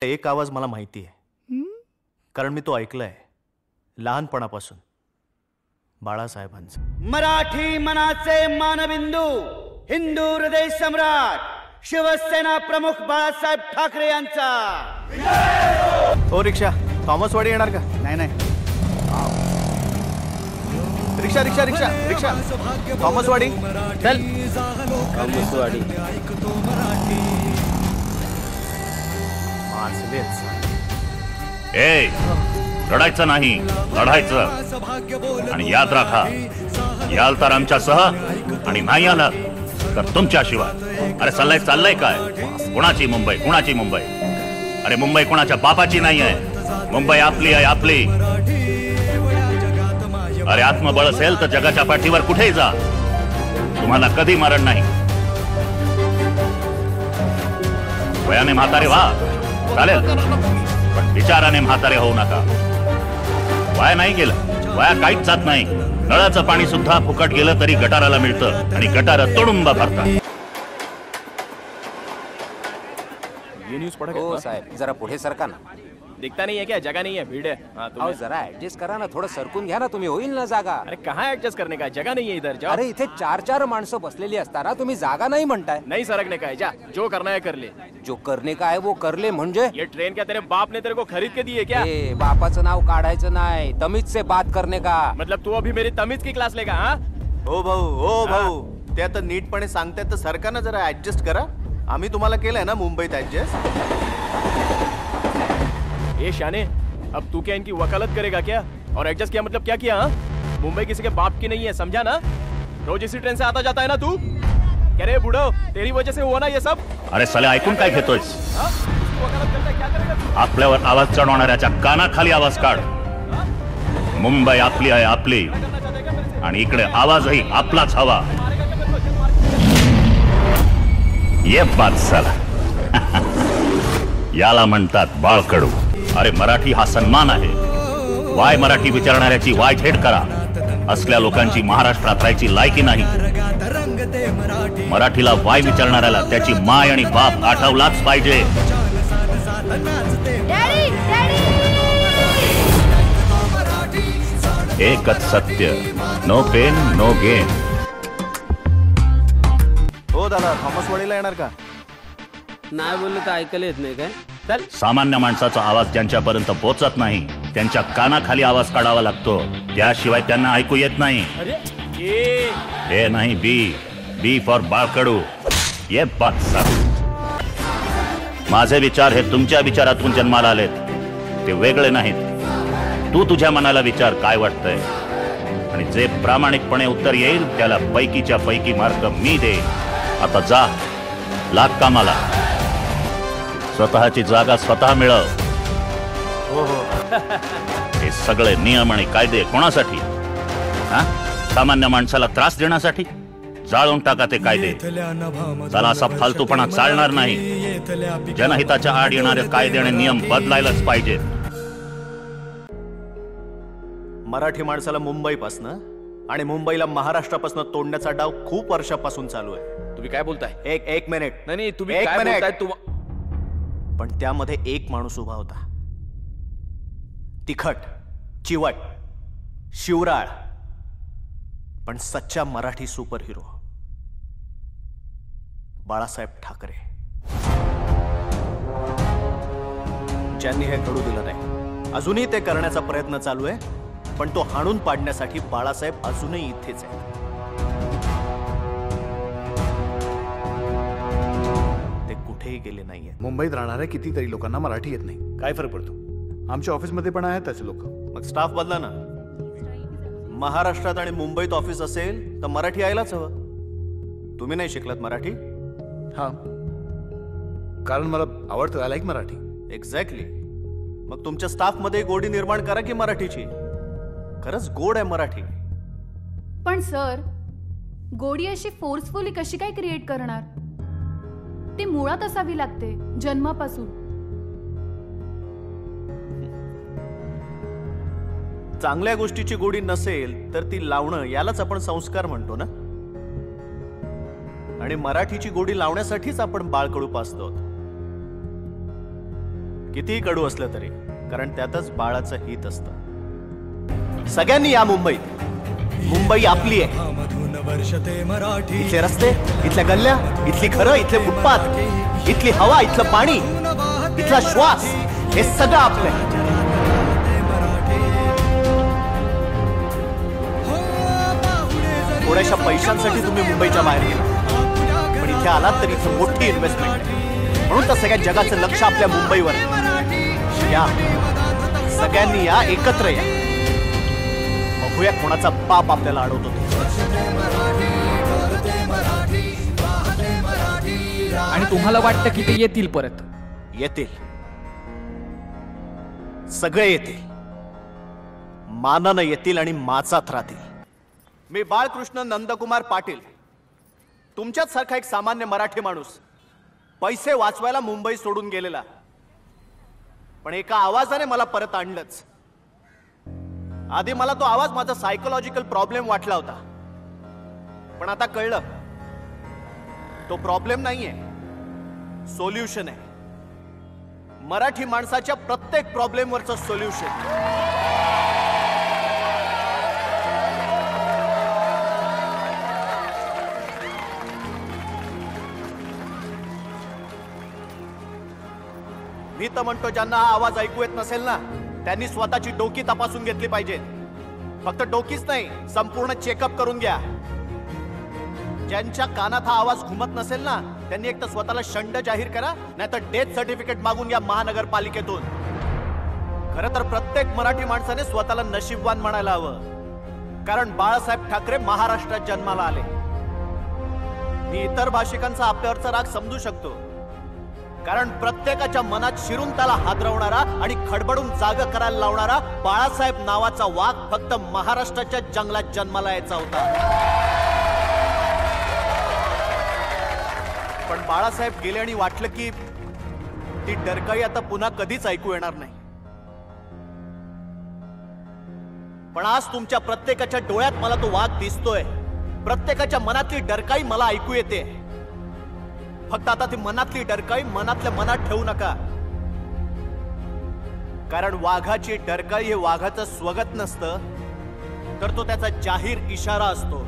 एक आवाज मला माहिती आहे, कारण मी तो ऐकलाय लहानपणापासून. बाळासाहेबांचा. मराठी मनाचे मानबिंदू, हिंदू हृदय सम्राट, शिवसेना प्रमुख बाळासाहेब ठाकरे यांचा. ओ रिक्षा, थॉमसवाडी येणार का? नाही नाही, रिक्षा रिक्षा रिक्षा रिक्षा, थॉमसवाडी. चल थॉमसवाडी. माणसलेच. ए, रडायचं नाही, लढायचं. आणि याद राखा, याल तर आमच्यासह आणि नाही आला तर तुमच्याशिवाय. अरे चाललंय काय? कुणाची मुंबई, कुणाची मुंबई? अरे मुंबई कुणाच्या बापाची नाही आहे, मुंबई आपली आहे, आपली. अरे आत्मबळ असेल तर जगाच्या पाठीवर कुठेही जा, तुम्हाला कधी मरण नाही. वयाने म्हातारे व्हा चालेल, पण विचाराने म्हातारे होऊ नका. वाया नाही गेलं, वाया काहीच जात नाही. नळाचं पाणी सुद्धा फुकट गेलं तरी गटाराला मिळतं, आणि गटार तुडुंब भरतात. ये न्यूज पढ़ा हो साहेब, जरा पुढे सरका ना. दिखता नहीं है क्या? जगह नहीं है, भीड़ है. हाँ, अहो जरा ऍडजस्ट करा ना, थोडं सरकून घ्या ना तुम्ही, होईल ना जागा. अरे कहाँ एडजस्ट करने का है? जगह नहीं है इधर. जाओ. अरे इथे 4-4 माणसं बसलेली असताना तुम्ही जागा नाही म्हणताय. नहीं सरकने का है, जा. जो करना है कर ले. जो करने का है वो कर ले. म्हणजे ये ट्रेन क्या तेरे बाप ने तेरे को खरीद के दी है क्या? ए, बापाचं नाव काढायचं नाही, तमीज से बात करने का. मतलब तू अभी मेरी तमीज की क्लास लेगा? हाँ, हो भाऊ, हो भाऊ, ते आता नीटपणे सांगतायत तर सरकारनं जरा ऍडजस्ट करा. आम्ही तुम्हाला केलंय ना मुंबईत ऍडजस्ट. ये शाने, अब तू क्या इनकी वकालत करेगा क्या? और एडजस्ट किया मतलब क्या किया? हाँ, मुंबई किसी के बाप की नहीं है, समझा ना? रोज इसी ट्रेन से आता जाता है ना तू? कह रहे बुढ़ो, तेरी वजह से हुआ ना ये सब. अरे साले, ऐकून काय घेतोयस? हाँ? वकालत करता है, क्या करेगा तू? आपल्यावर आवाज चढवणाऱ्याच्या कानाखाली आवाज काढ. मुंबई आपली आहे, आपली, आणि इकडे आवाजही आपलाच हवा. ये बात साला. याला म्हणतात बाळकडू. अरे मराठी हा सन्मान आहे. वाय मराठी विचारणाऱ्याची वाय थेट करा. असल्या लोकांची महाराष्ट्रात राहायची लायकी नाही. मराठीला वाय विचारणाऱ्याला त्याची माय आणि बाप आठवलाच पाहिजे. एकच सत्य, नो पेन नो गेन. हो दादा, थॉमसवाडीला येणार का? नाही बोललं तर ऐकायला येत नाही काय? चल. सामान्य माणसाचा आवाज ज्यांच्यापर्यंत पोहोचत नाही त्यांच्या कानाखाली आवाज काढावा लागतो, त्याशिवाय त्यांना ऐकू येत नाही. ए नाही, बी, बी फॉर बाळकडू. ये बात सांग. माझे विचार हे तुमच्या विचारातून जन्माला आलेत, ते वेगळे नाहीत. तू तुझ्या मनाला विचार काय वाटतंय, आणि जे प्रामाणिकपणे उत्तर येईल त्याला पैकीच्या पैकी मार्क मी दे. आता जा, लाग कामाला. स्वतःची जागा स्वतः मिळव. हो हो. हे सगळे नियम आणि कायदे कोणासाठी? हा, सामान्य माणसाला त्रास देण्यासाठी? जाळून टाका ते कायदे. चला, असा फालतूपणा चालणार नाही. जनहिताच्या आड येणारे कायदे आणि नियम बदलायलाच पाहिजे. मराठी माणसाला मुंबईपासनं आणि मुंबईला महाराष्ट्रापासून तोडण्याचा डाव खूप वर्षापासून चालू आहे. तुम्ही काय बोलताय? एक मिनिट. नाही, तुम्ही एक काय मिनिट. बोलताय? तू पण त्यामध्ये एक माणूस उभा होता, तिखट, चिवट, शिवराळ, पण सच्चा मराठी सुपर हिरो, बाळासाहेब ठाकरे. ज्यांनी हे घडू दिलं नाही. अजूनही ते करण्याचा प्रयत्न चालू आहे, पण तो हाणून पाडण्यासाठी बाळासाहेब अजूनही इथेच आहे. ते कुठेही गेले नाहीये. मुंबईत राहणाऱ्या कितीतरी लोकांना मराठी येत नाही. काय फरक पडतो? आमच्या ऑफिसमध्ये पण आहेत त्याचे लोक. मग स्टाफ बदला ना. महाराष्ट्रात आणि मुंबईत ऑफिस असेल तर मराठी यायलाच हवं. तुम्ही नाही शिकलात मराठी? हा, कारण मला आवडतं. I like Marathi. एक्झॅक्टली. मग तुमच्या स्टाफ मध्ये गोडी निर्माण करा की मराठीची. खरंच गोड आहे मराठी. पण सर, गोडी अशी फोर्सफुली कशी काय क्रिएट करणार? ती मुळात असावी लागते, जन्मापासून. चांगल्या गोष्टीची गोडी नसेल तर ती लावणं, यालाच आपण संस्कार म्हणतो ना. आणि मराठीची गोडी लावण्यासाठीच आपण बाळकडू पाचतो. कितीही कडू असलं तरी, कारण त्यातच बाळाचं हित असतं. सगळ्यांनी या मुंबईत. मुंबई आपली आहे. इथले रस्ते, इथल्या गल्ल्या, इथली घरं, इथले फुटपाथ, इथली हवा, इथलं पाणी, इथला श्वास, हे सगळं आपलं आहे. थोड्याशा पैशांसाठी तुम्ही मुंबईच्या बाहेर गेला, पण इथे आलात तर इथं मोठी इन्व्हेस्टमेंट आहे. म्हणून तर सगळ्या जगाचं लक्ष आपल्या मुंबईवर आहे. या सगळ्यांनी या, एकत्र या. बघूया कोणाचा बाप आपल्याला अडवतो. आणि तुम्हाला वाटतं की ते येतील परत? येतील, सगळे येतील. मानानं येतील आणि माचात राहतील. मी बाळकृष्ण नंदकुमार पाटील, तुमच्याच सारखा एक सामान्य मराठी माणूस, पैसे वाचवायला मुंबई सोडून गेलेला. पण एका आवाजाने मला परत आणलंच. आधी मला तो आवाज माझा सायकोलॉजिकल प्रॉब्लेम वाटला होता, पण आता कळलं तो प्रॉब्लेम नाहीये, सोल्युशन आहे. मराठी माणसाच्या प्रत्येक प्रॉब्लेमवरचं सोल्युशन. मी तर म्हणतो, ज्यांना हा आवाज ऐकू येत नसेल ना, त्यांनी स्वतःची डोकी तपासून घेतली पाहिजे. फक्त डोकीच नाही, संपूर्ण चेकअप करून घ्या. ज्यांच्या कानात हा आवाज घुमत नसेल ना, त्यांनी एक तर स्वतःला शंड जाहीर करा, नाहीतर डेथ सर्टिफिकेट मागून घ्या महानगरपालिकेतून. खरं तर प्रत्येक मराठी माणसाने स्वतःला नशीबवान म्हणायला हवं, कारण बाळासाहेब ठाकरे महाराष्ट्रात जन्माला आले. मी इतर भाषिकांचा आपल्यावरचा राग समजू शकतो, कारण प्रत्येकाच्या मनात शिरून त्याला हादरवणारा आणि खडबडून जागा करायला लावणारा बाळासाहेब नावाचा वाघ फक्त महाराष्ट्राच्या जंगलात जन्माला यायचा होता. पण बाळासाहेब गेले आणि वाटलं की ती डरकाळी आता पुन्हा कधीच ऐकू येणार नाही. पण आज तुमच्या प्रत्येकाच्या डोळ्यात मला तो वाघ दिसतोय. प्रत्येकाच्या मनातली डरकाळी मला ऐकू येते. फक्त आता ती मनातली डरकाळी मनातल्या मनात ठेवू नका, कारण वाघाची डरकाळी हे वाघाचं स्वगत नसतं, तर तो त्याचा जाहीर इशारा असतो.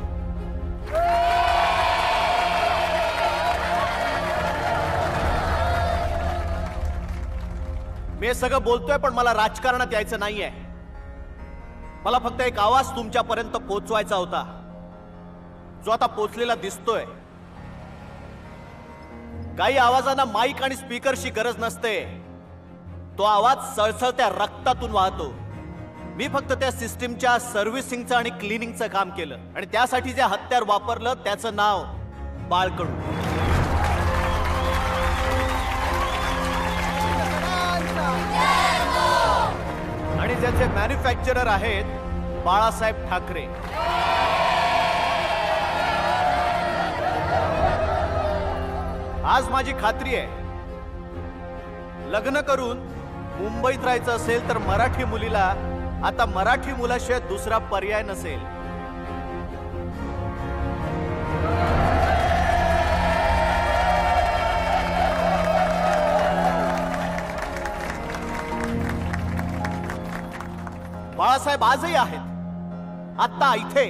मी हे सगळं बोलतोय, पण मला राजकारणात यायचं नाहीये. मला फक्त एक आवाज तुमच्यापर्यंत पोहोचवायचा होता, जो आता पोहोचलेला दिसतोय. काही आवाजांना माईक आणि स्पीकरची गरज नसते. तो आवाज सळसळत्या रक्तातून वाहतो. मी फक्त त्या सिस्टीमच्या सर्व्हिसिंगचं आणि क्लिनिंगचं काम केलं, आणि त्यासाठी जे हत्यार वापरलं त्याचं नाव बाळकडू. आणि ज्याचे मॅन्युफॅक्चरर आहेत बाळासाहेब ठाकरे. आज माझी खात्री आहे, लग्न करून मुंबईत राहायचं असेल तर मराठी मुलीला आता मराठी मुलाशिवाय दुसरा पर्याय नसेल. बाळासाहेब आजही आहेत, आता इथे,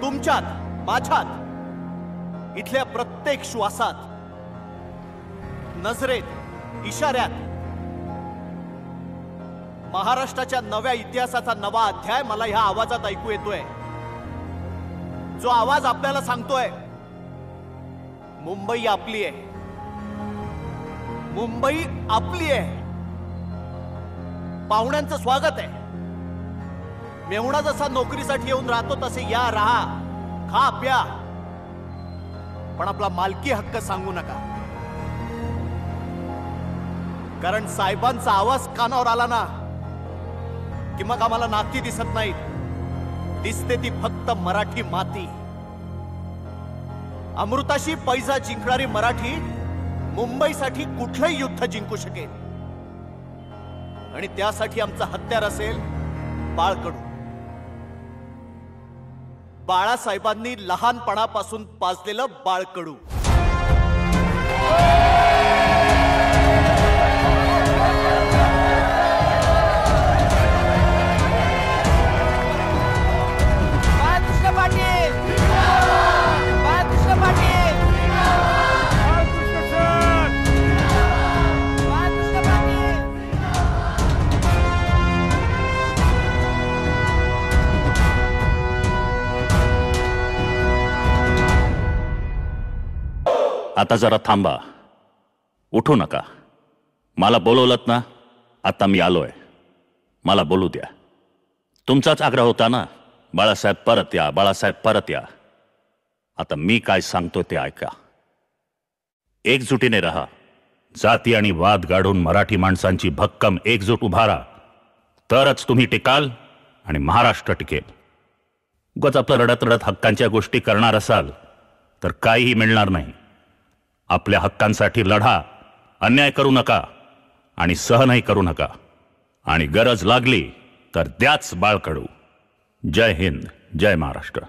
तुमच्यात, माझ्यात, इथल्या प्रत्येक श्वासात, नजरेत, इशाऱ्यात. महाराष्ट्राच्या नव्या इतिहासाचा नवा अध्याय मला ह्या आवाजात ऐकू येतोय. जो आवाज आपल्याला सांगतोय, मुंबई आपली आहे, मुंबई आपली आहे. पाहुण्यांचं स्वागत आहे. मेहुणा जसा नोकरीसाठी येऊन राहतो तसे या, राहा, खा, प्या, पण आपला मालकी हक्क सांगू नका. कारण साहेबांचा आवाज कानावर आला ना की मग आम्हाला नाती दिसत नाहीत, दिसते ती फक्त मराठी माती. अमृताशी पैसा जिंकणारी मराठी मुंबईसाठी कुठलंही युद्ध जिंकू शकेल, आणि त्यासाठी आमचं हत्यार असेल बाळकडू. बाळासाहेबांनी लहानपणापासून पाजलेलं बाळकडू. आता जरा थांबा, उठू नका. मला बोलवलत ना, आता मी आलोय. मला बोलू द्या. तुमचाच आग्रह होता ना, बाळासाहेब परत या, बाळासाहेब परत या. आता मी काय सांगतो ते ऐका. एकजुटीने राहा. जाती आणि वाद गाडून मराठी माणसांची भक्कम एकजूट उभारा, तरच तुम्ही टिकाल आणि महाराष्ट्र टिकेल. उगाच आपलं रडत रडत हक्कांच्या गोष्टी करणार असाल तर काहीही मिळणार नाही. आपल्या हक्कांसाठी लढा, अन्याय करू नका आणि सहनही करू नका. आणि गरज लागली तर द्याच बाळकडू. जय हिंद, जय महाराष्ट्र.